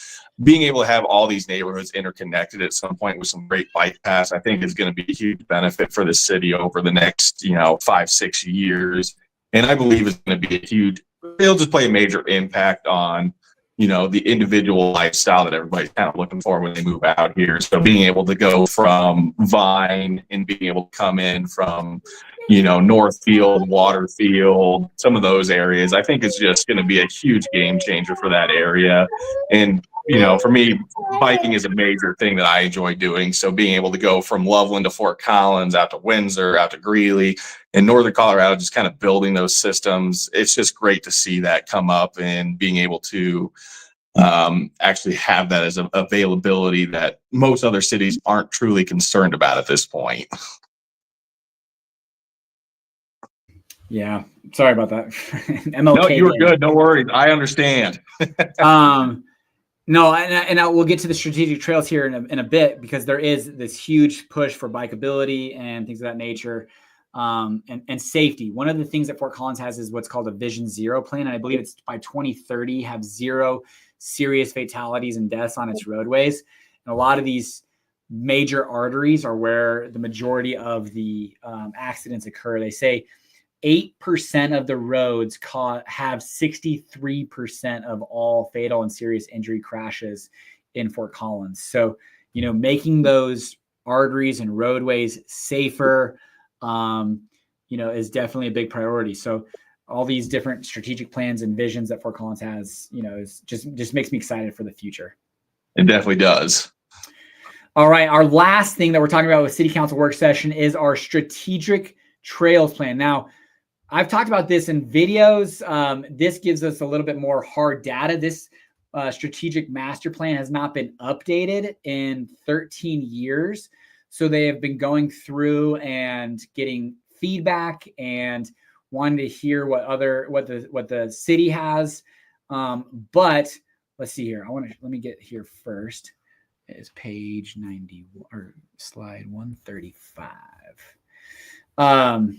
being able to have all these neighborhoods interconnected at some point with some great bike paths, I think is going to be a huge benefit for the city over the next, 5-6 years. And I believe it's going to be it'll just play a major impact on, the individual lifestyle that everybody's kind of looking for when they move out here. So being able to go from Vine and being able to come in from, Northfield, Waterfield, some of those areas, I think is just going to be a huge game changer for that area. And, for me, biking is a major thing that I enjoy doing. So being able to go from Loveland to Fort Collins, out to Windsor, out to Greeley, in northern Colorado, just kind of building those systems, it's just great to see that come up and being able to actually have that as an availability that most other cities aren't truly concerned about at this point.
Yeah, sorry about that. MLK
no, you were good. No worries. I understand.
No, and we'll get to the strategic trails here in a bit, because there is this huge push for bikeability and things of that nature, and safety. One of the things that Fort Collins has is what's called a Vision Zero plan, and I believe it's by 2030 have 0 serious fatalities and deaths on its roadways. And a lot of these major arteries are where the majority of the accidents occur. They say 8% of the roads have 63% of all fatal and serious injury crashes in Fort Collins. So, making those arteries and roadways safer, is definitely a big priority. So all these different strategic plans and visions that Fort Collins has, is just makes me excited for the future.
It definitely does.
All right. Our last thing that we're talking about with City Council work session is our strategic trails plan. Now, I've talked about this in videos. This gives us a little bit more hard data. This strategic master plan has not been updated in 13 years. So they have been going through and getting feedback and wanting to hear what the city has. But let's see here. Let me get here first. It's page 90 or slide 135. I'll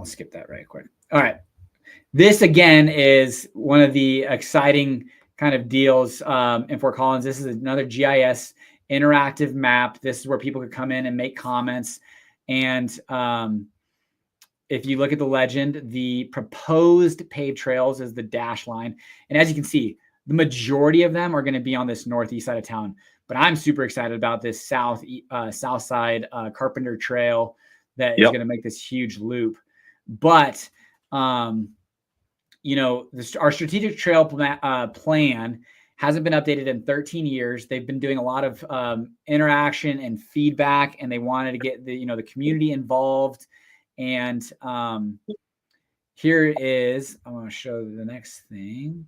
skip that right quick. All right. This again is one of the exciting kind of deals in Fort Collins. This is another GIS interactive map. This is where people could come in and make comments. And if you look at the legend, the proposed paved trails is the dash line. And as you can see, the majority of them are going to be on this northeast side of town. But I'm super excited about this south side Carpenter Trail that is going to make this huge loop. But, our strategic trail plan hasn't been updated in 13 years. They've been doing a lot of interaction and feedback, and they wanted to get the community involved. And here is, I want to show the next thing.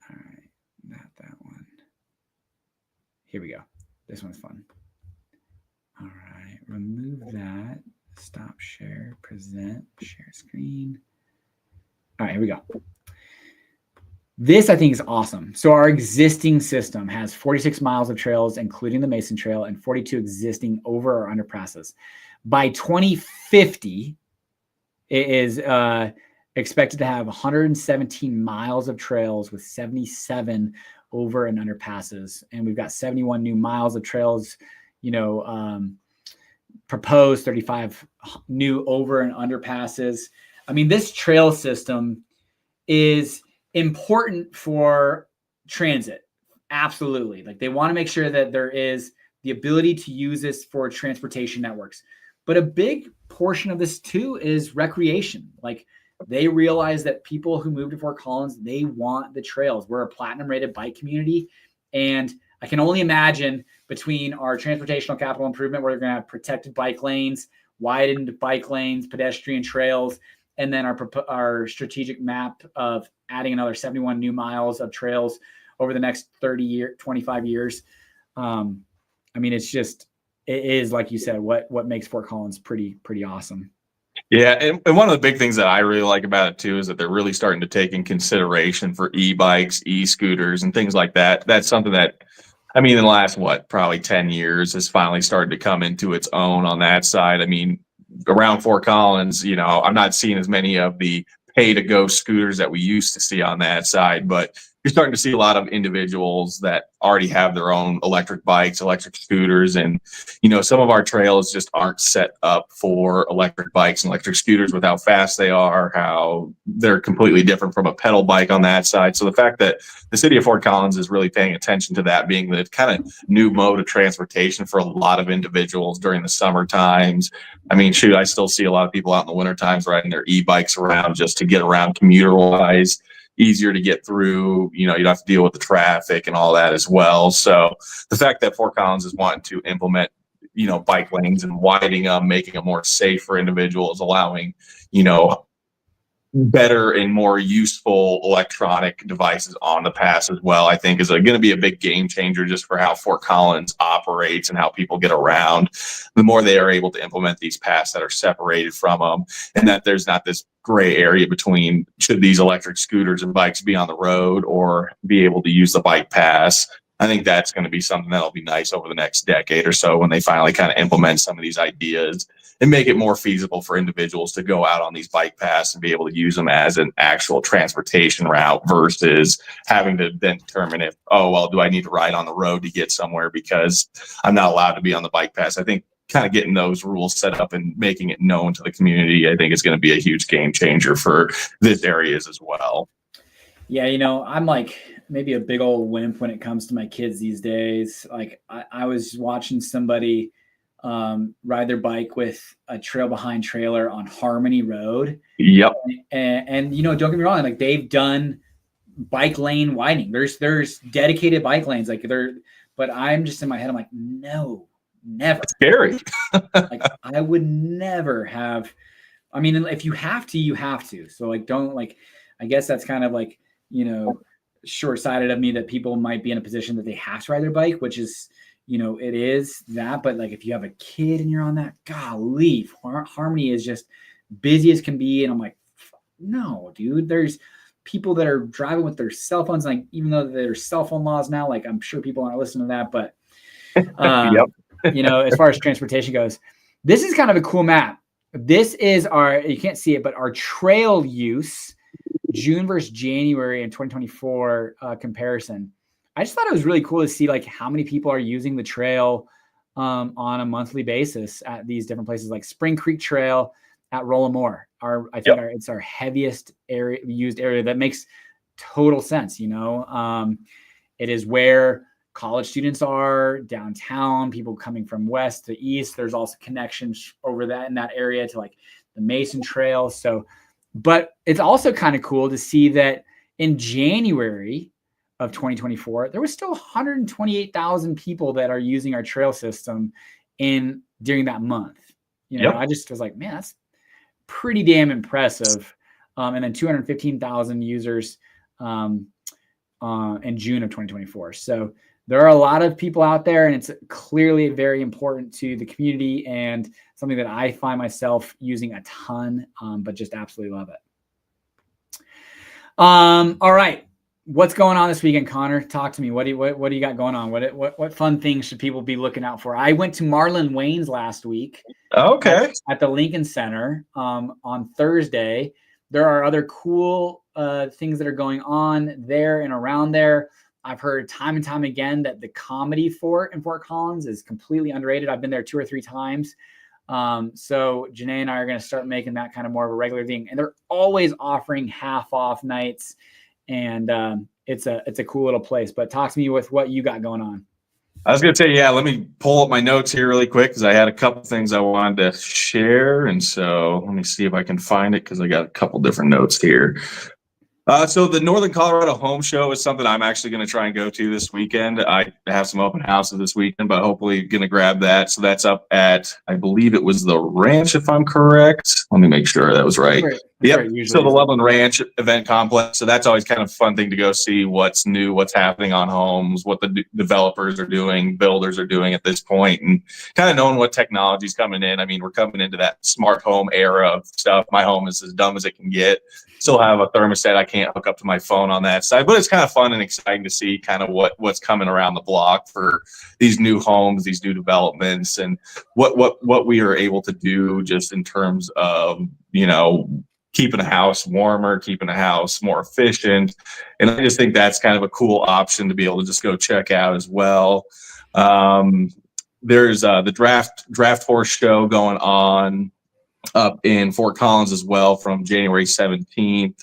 All right, not that one. Here we go. This one's fun. All right, remove that. Stop share, present, share screen. All right, here we go. This I think is awesome. So our existing system has 46 miles of trails, including the Mason Trail, and 42 existing over or underpasses. By 2050, it is expected to have 117 miles of trails with 77 over and underpasses. And we've got 71 new miles of trails, proposed, 35 new over and underpasses. I mean, this trail system is important for transit. Absolutely. Like, they want to make sure that there is the ability to use this for transportation networks. But a big portion of this too is recreation. Like, they realize that people who move to Fort Collins, they want the trails. We're a platinum rated bike community. And I can only imagine between our transportational capital improvement, where they're going to have protected bike lanes, widened bike lanes, pedestrian trails, and then our strategic map of adding another 71 new miles of trails over the next 25 years. I mean, it is, like you said, what makes Fort Collins pretty awesome.
Yeah, and one of the big things that I really like about it too is that they're really starting to take in consideration for e-bikes, e-scooters, and things like that. That's something that, I mean, in the last, probably 10 years has finally started to come into its own on that side. I mean, around Fort Collins, I'm not seeing as many of the pay-to-go scooters that we used to see on that side, but you're starting to see a lot of individuals that already have their own electric bikes, electric scooters, and some of our trails just aren't set up for electric bikes and electric scooters with how fast they are, how they're completely different from a pedal bike on that side. So the fact that the city of Fort Collins is really paying attention to that being the kind of new mode of transportation for a lot of individuals during the summer times. I mean, shoot, I still see a lot of people out in the winter times riding their e-bikes around just to get around commuter wise. Easier to get through, you don't have to deal with the traffic and all that as well. So the fact that Fort Collins is wanting to implement, bike lanes and widening them, making it more safe for individuals, allowing, better and more useful electronic devices on the pass as well, I think is going to be a big game changer just for how Fort Collins operates and how people get around. The more they are able to implement these paths that are separated from them, and that there's not this gray area between should these electric scooters and bikes be on the road or be able to use the bike pass. I think that's going to be something that'll be nice over the next decade or so when they finally kind of implement some of these ideas and make it more feasible for individuals to go out on these bike paths and be able to use them as an actual transportation route versus having to then determine if, do I need to ride on the road to get somewhere because I'm not allowed to be on the bike path. I think kind of getting those rules set up and making it known to the community, I think is going to be a huge game changer for this areas as well.
Yeah, I'm like maybe a big old wimp when it comes to my kids these days. Like I was watching somebody ride their bike with a trail behind trailer on Harmony Road.
Yep.
And don't get me wrong, like they've done bike lane widening. There's dedicated bike lanes but I'm just in my head, I'm like, no, never.
It's scary.
Like I would never have. I mean, if you have to, you have to. So I guess that's kind of like, short-sighted of me that people might be in a position that they have to ride their bike, which is, it is that. But like if you have a kid and you're on that, golly, Harmony is just busy as can be. And I'm like, no, dude, there's people that are driving with their cell phones. Like, even though there's cell phone laws now, like I'm sure people aren't listening to that, but as far as transportation goes, this is kind of a cool map. This is you can't see it, but our trail use June versus January in 2024 comparison. I just thought it was really cool to see like how many people are using the trail on a monthly basis at these different places, like Spring Creek Trail at Rollamore. It's our heaviest used area. That makes total sense. It is where college students are downtown, people coming from west to east. There's also connections over that in that area to like the Mason Trail. So, but it's also kind of cool to see that in January of 2024, there was still 128,000 people that are using our trail system during that month. I just was like, man, that's pretty damn impressive. And then 215,000 users in June of 2024. So there are a lot of people out there, and it's clearly very important to the community and something that I find myself using a ton, but just absolutely love it. All right. What's going on this weekend, Connor? Talk to me. What do you got going on? What fun things should people be looking out for? I went to Marlon Wayne's last week.
Okay.
At the Lincoln Center on Thursday. There are other cool things that are going on there and around there. I've heard time and time again that the Comedy Fort in Fort Collins is completely underrated. I've been there 2 or 3 times. So Janae and I are going to start making that kind of more of a regular thing. And they're always offering half off nights. And it's a cool little place. But talk to me with what you got going on.
I was going to say, yeah, let me pull up my notes here really quick because I had a couple things I wanted to share. And so let me see if I can find it because I got a couple different notes here. So the Northern Colorado Home Show is something I'm actually going to try and go to this weekend. I have some open houses this weekend, but hopefully going to grab that. So that's up at, I believe it was the Ranch, if I'm correct. Let me make sure that was right. Yep. So the Loveland Ranch event complex. So that's always kind of a fun thing to go see what's new, what's happening on homes, what the developers are doing, builders are doing at this point, and kind of knowing what technology's coming in. I mean, we're coming into that smart home era of stuff. My home is as dumb as it can get. Still have a thermostat I can't hook up to my phone on that side, but it's kind of fun and exciting to see kind of what's coming around the block for these new homes, these new developments, and what we are able to do just in terms of, you know, keeping a house warmer, keeping a house more efficient. And I just think that's kind of a cool option to be able to just go check out as well. There's the draft horse show going on up in Fort Collins as well from January 17th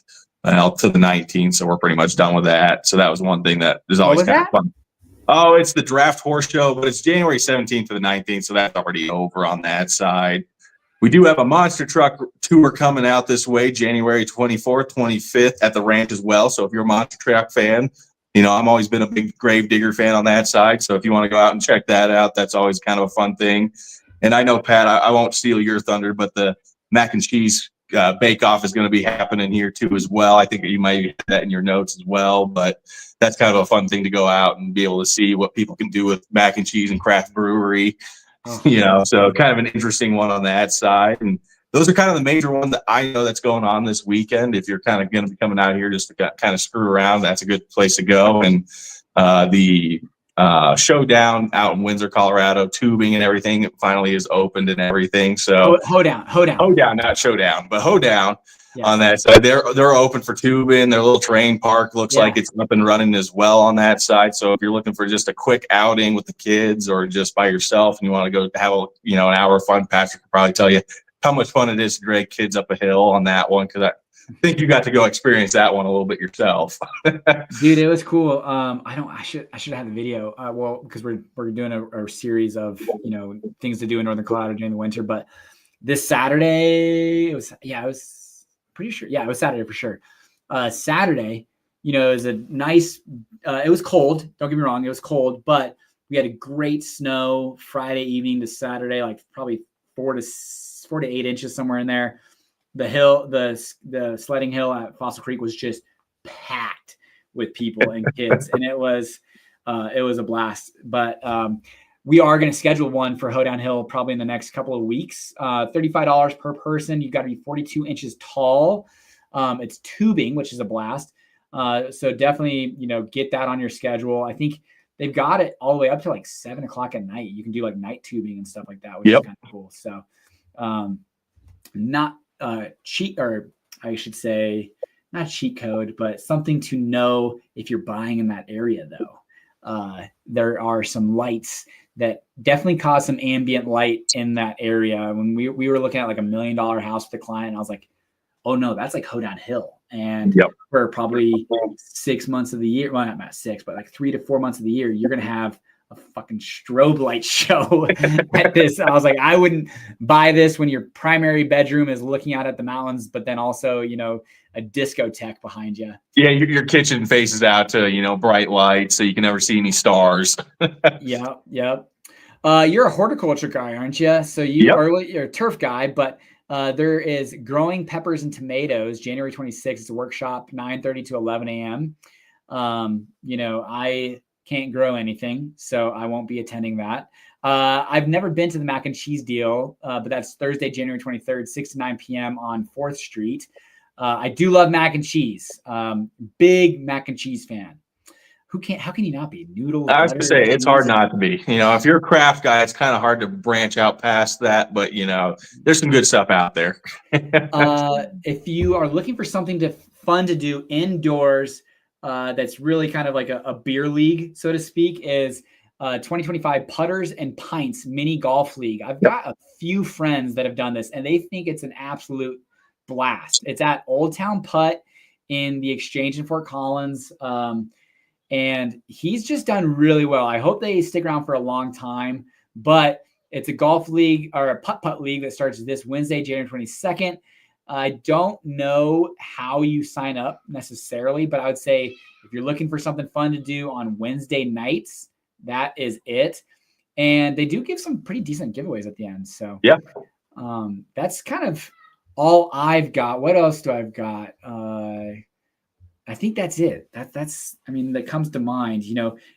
to the 19th. So we're pretty much done with that. So that was one thing that is always kind of fun. Oh, it's the draft horse show, but it's January 17th to the 19th. So that's already over on that side. We do have a monster truck tour coming out this way, January 24th, 25th at the ranch as well. So if you're a monster truck fan, you know, I've always been a big Grave Digger fan on that side. So if you want to go out and check that out, that's always kind of a fun thing. And I know, Pat, I won't steal your thunder, but the mac and cheese bake-off is going to be happening here too as well. I think you might have that in your notes as well, but that's kind of a fun thing to go out and be able to see what people can do with mac and cheese and craft brewery. You know, so kind of an interesting one on that side. And those are kind of the major ones that I know that's going on this weekend. If you're kind of going to be coming out here just to kind of screw around, that's a good place to go. And the showdown out in Windsor, Colorado, tubing and everything finally is opened and everything. So
hoedown,
not showdown, but hoedown. Yeah. On that side, they're open for tubing. Their little terrain park looks like it's up and running as well on that side. So if you're looking for just a quick outing with the kids or just by yourself and you want to go have an hour of fun, Patrick could probably tell you how much fun it is to drag kids up a hill on that one, because I think you got to go experience that one a little bit yourself.
Dude, it was cool. I should have had the video. Well, because we're doing a series of things to do in Northern Colorado during the winter. But this Saturday, it was pretty sure. Yeah, it was Saturday for sure. Saturday, it was a nice. It was cold. Don't get me wrong, it was cold, but we had a great snow Friday evening to Saturday, like probably 4 to 8 inches somewhere in there. The hill, the sledding hill at Fossil Creek was just packed with people and kids, and it was a blast. But we are going to schedule one for Hoedown Hill probably in the next couple of weeks. $35 per person. You've got to be 42 inches tall. It's tubing, which is a blast. So definitely, get that on your schedule. I think they've got it all the way up to like 7 o'clock at night. You can do like night tubing and stuff like that, which is kind of cool. So not cheat, or I should say not cheat code, but something to know if you're buying in that area though. There are some lights that definitely cause some ambient light in that area. When we were looking at like $1 million house with a client, and I was like, oh no, that's like Hoedown Hill. And for probably 6 months of the year, well, not 6, but like 3 to 4 months of the year, you're going to have a fucking strobe light show at this. I was like, I wouldn't buy this when your primary bedroom is looking out at the mountains, but then also, a discotheque behind you. Yeah.
Your kitchen faces out to, bright lights, so you can never see any stars.
Yep. You're a horticulture guy, aren't you? So you're a turf guy, but there is Growing Peppers and Tomatoes, January 26th. It's a workshop, 9:30 to 11 a.m. can't grow anything, so I won't be attending that. I've never been to the mac and cheese deal, but that's Thursday, January 23rd, 6 to 9 p.m. on 4th Street. I do love mac and cheese. Big mac and cheese fan. How can you not be? Noodles.
I was gonna say it's hard not to be. If you're a craft guy, it's kind of hard to branch out past that. But there's some good stuff out there.
If you are looking for something fun to do indoors, that's really kind of like a beer league, so to speak, is 2025 Putters and Pints Mini Golf League. I've got a few friends that have done this, and they think it's an absolute blast. It's at Old Town Putt in the Exchange in Fort Collins. And he's just done really well. I hope they stick around for a long time, but it's a golf league or a putt league that starts this Wednesday, January 22nd. I don't know how you sign up necessarily, but I would say if you're looking for something fun to do on Wednesday nights, that is it. And they do give some pretty decent giveaways at the end. So
yeah,
that's kind of all I've got. What else do I've got? I think that's it. That comes to mind.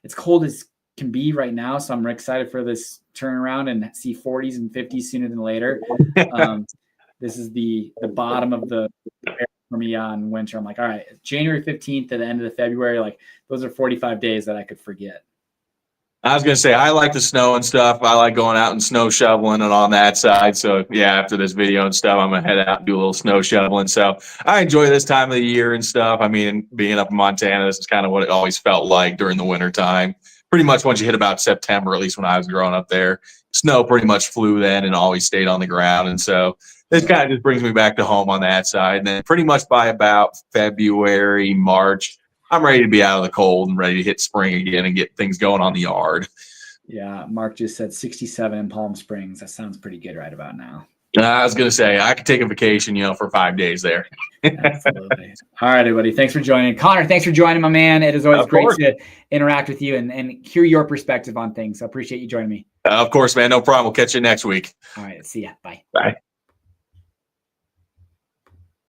It's cold as can be right now, so I'm excited for this turnaround and see 40s and 50s sooner than later. This is the bottom of the for me on winter. I'm like, all right, January 15th to the end of the February, like those are 45 days that I could forget.
I was going to say, I like the snow and stuff. I like going out and snow shoveling and on that side. So, yeah, after this video and stuff, I'm going to head out and do a little snow shoveling. So, I enjoy this time of the year and stuff. Being up in Montana, this is kind of what it always felt like during the winter time. Pretty much once you hit about September, at least when I was growing up there, snow pretty much flew then and always stayed on the ground. And so, this kind of just brings me back to home on that side. And then pretty much by about February, March, I'm ready to be out of the cold and ready to hit spring again and get things going on the yard.
Yeah, Mark just said 67 in Palm Springs. That sounds pretty good right about now.
I was going to say, I could take a vacation, for 5 days there.
Absolutely. All right, everybody. Thanks for joining. Connor, thanks for joining, my man. It is always great to interact with you and hear your perspective on things. I appreciate you joining me.
Of course, man. No problem. We'll catch you next week.
All right. See ya. Bye.
Bye.